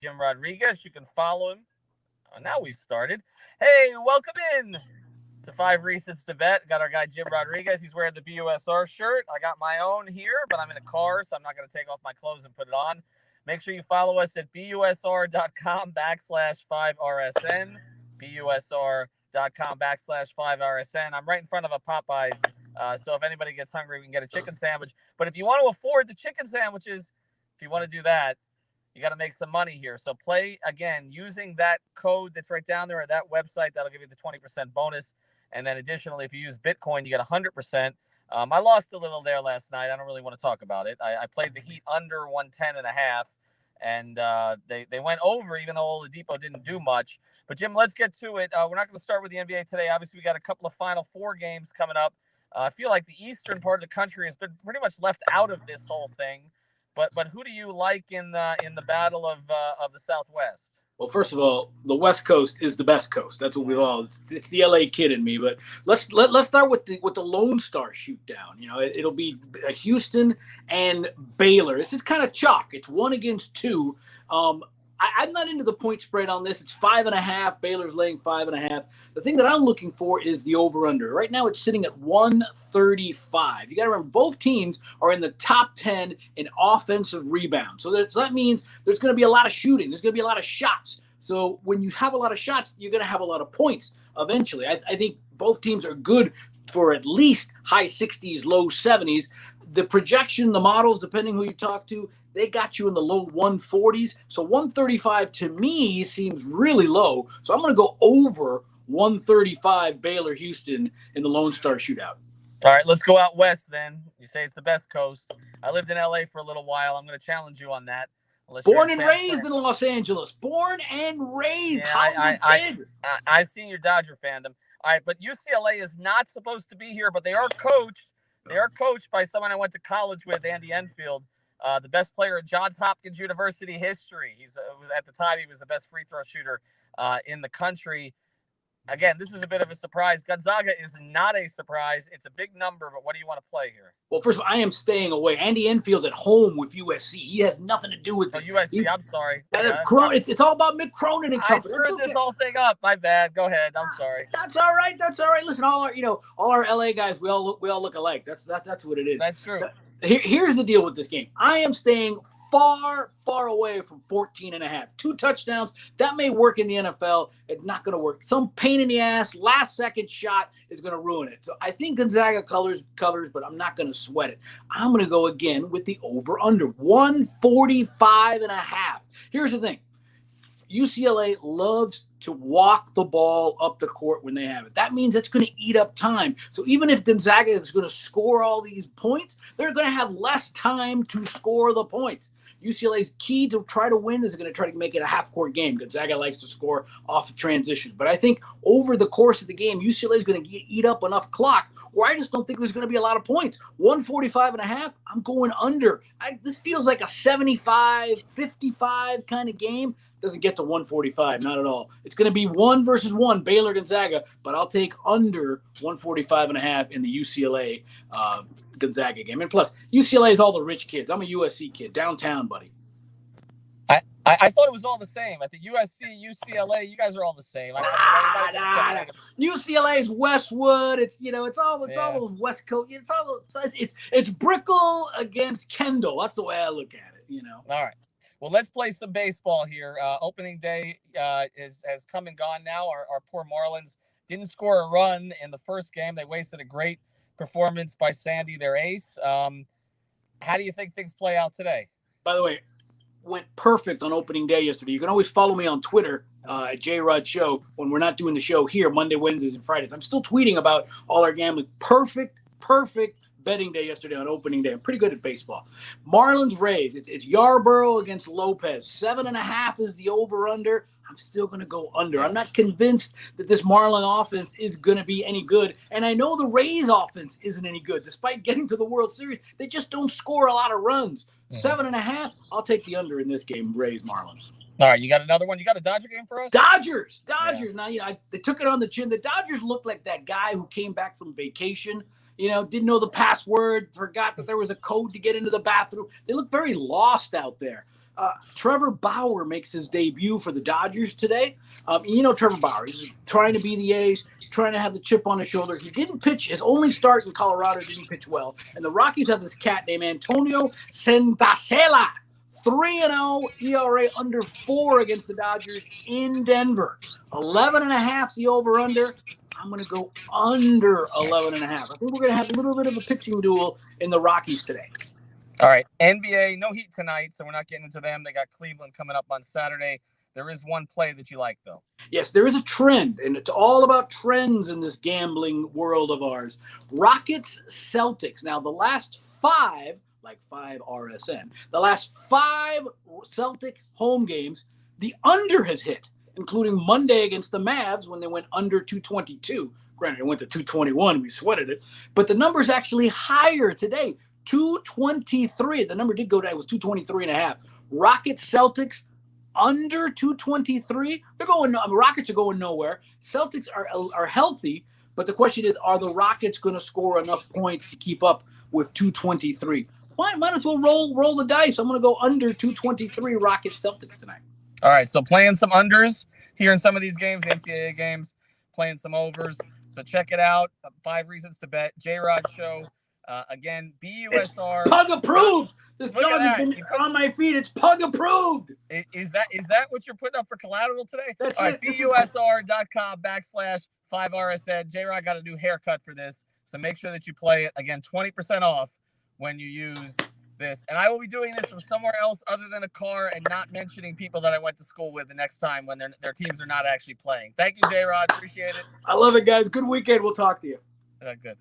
Jim Rodriguez. You can follow him. Now we've started. Hey, welcome in to Five Reasons to Bet. Got our guy Jim Rodriguez. He's wearing the BUSR shirt. I got my own here, but I'm in a car, so I'm not going to take off my clothes and put it on. Make sure you follow us at busr.com/5RSN. busr.com/5RSN. I'm right in front of a Popeyes. So if anybody gets hungry, we can get a chicken sandwich. But if you want to afford the chicken sandwiches, if you want to do that, you got to make some money here. So play, again, using that code that's right down there at that website. That'll give you the 20% bonus. And then additionally, if you use Bitcoin, you get 100%. I lost a little there last night. I don't really want to talk about it. I played the Heat under 110.5, and they went over, even though Oladipo didn't do much. But, Jim, let's get to it. We're not going to start with the NBA today. Obviously, we got a couple of Final Four games coming up. I feel like the eastern part of the country has been pretty much left out of this whole thing. But who do you like in the battle of the Southwest? Well, first of all, the West Coast is the best coast. That's what we all. It's the LA kid in me. But let's start with the Lone Star shoot down. You know, it'll be Houston and Baylor. This is kind of chalk. It's 1-2. I'm not into the point spread on this. It's 5.5. Baylor's laying 5.5. The thing that I'm looking for is the over-under. Right now it's sitting at 135. You got to remember, both teams are in the top 10 in offensive rebound. So that means there's going to be a lot of shooting. There's going to be a lot of shots. So when you have a lot of shots, you're going to have a lot of points eventually. I think both teams are good for at least high 60s, low 70s. The projection, the models, depending who you talk to, they got you in the low 140s. So 135 to me seems really low. So I'm going to go over 135 Baylor Houston in the Lone Star shootout. All right, let's go out west then. You say it's the best coast. I lived in LA for a little while. I'm going to challenge you on that. Born and raised in Los Angeles. Born and raised. Yeah, I seen your Dodger fandom. All right, but UCLA is not supposed to be here, but they are coached. They are coached by someone I went to college with, Andy Enfield. The best player in Johns Hopkins University history. At the time, he was the best free throw shooter in the country. Again, this is a bit of a surprise. Gonzaga is not a surprise. It's a big number, but what do you want to play here? Well, first of all, I am staying away. Andy Enfield's at home with USC. He has nothing to do with this. USC, I'm sorry. It's all about Mick Cronin and company. I screwed this whole thing up. My bad. Go ahead. I'm sorry. That's all right. Listen, all our LA guys, we all look alike. That's what it is. That's true. Here's the deal with this game. I am staying far, far away from 14.5. 2 touchdowns. That may work in the NFL. It's not going to work. Some pain in the ass, last-second shot is going to ruin it. So I think Gonzaga covers, but I'm not going to sweat it. I'm going to go again with the over-under, 145.5. Here's the thing. UCLA loves to walk the ball up the court when they have it. That means it's going to eat up time. So even if Gonzaga is going to score all these points, they're going to have less time to score the points. UCLA's key to try to win is going to try to make it a half-court game. Gonzaga likes to score off of transitions. But I think over the course of the game, UCLA is going to eat up enough clock where I just don't think there's going to be a lot of points. 145.5, I'm going under. This feels like a 75-55 kind of game. Doesn't get to 145, not at all. It's going to be 1-1, Baylor Gonzaga, but I'll take under 145.5 in the UCLA Gonzaga game. And plus, UCLA is all the rich kids. I'm a USC kid, downtown, buddy. I thought it was all the same. I think USC, UCLA, you guys are all the same. UCLA is Westwood. It's all those West Coast. It's Brickell against Kendall. That's the way I look at it. All right. Well, let's play some baseball here. Opening day has come and gone now. Our poor Marlins didn't score a run in the first game. They wasted a great performance by Sandy, their ace. How do you think things play out today? By the way, went perfect on opening day yesterday. You can always follow me on Twitter at JRod Show when we're not doing the show here Monday, Wednesdays, and Fridays. I'm still tweeting about all our gambling. Perfect betting day yesterday on opening day. I'm pretty good at baseball. Marlins Rays. It's Yarborough against Lopez. 7.5 is the over-under. I'm still going to go under. I'm not convinced that this Marlin offense is going to be any good. And I know the Rays offense isn't any good. Despite getting to the World Series, they just don't score a lot of runs. 7.5, I'll take the under in this game, Rays Marlins. All right, you got another one? You got a Dodger game for us? Dodgers. Yeah. Now, they took it on the chin. The Dodgers look like that guy who came back from vacation, didn't know the password, forgot that there was a code to get into the bathroom. They look very lost out there. Trevor Bauer makes his debut for the Dodgers today. Trevor Bauer, he's trying to be the A's, trying to have the chip on his shoulder. He didn't pitch. His only start in Colorado didn't pitch well. And the Rockies have this cat named Antonio Santacela. 3-0 ERA under 4 against the Dodgers in Denver. 11.5 is the over-under. I'm going to go under 11.5. I think we're going to have a little bit of a pitching duel in the Rockies today. All right, NBA, no Heat tonight, so we're not getting into them. They got Cleveland coming up on Saturday. There is one play that you like, though. Yes, there is a trend, and it's all about trends in this gambling world of ours. Rockets, Celtics. Now, the last 5, like 5 RSN, the last 5 Celtic home games, the under has hit, including Monday against the Mavs when they went under 222. Granted, it went to 221. We sweated it. But the number's actually higher today, 223. The number did go down. It was 223.5. Rockets, Celtics, under 223. They're going. Rockets are going nowhere. Celtics are healthy, but the question is, are the Rockets going to score enough points to keep up with 223? Might as well roll the dice. I'm going to go under 223 Rockets Celtics tonight. All right, so playing some unders here in some of these games, NCAA games, playing some overs. So check it out. 5 Reasons to Bet. J-Rod Show. Again, BUSR. It's Pug approved. This Look dog at has that. been on my feet. It's Pug approved. Is that what you're putting up for collateral today? That's all right, it. BUSR.com/5RSN. J-Rod got a new haircut for this, so make sure that you play it. Again, 20% off when you use this. And I will be doing this from somewhere else other than a car and not mentioning people that I went to school with the next time when their teams are not actually playing. Thank you, J-Rod. Appreciate it. I love it, guys. Good weekend. We'll talk to you. Good.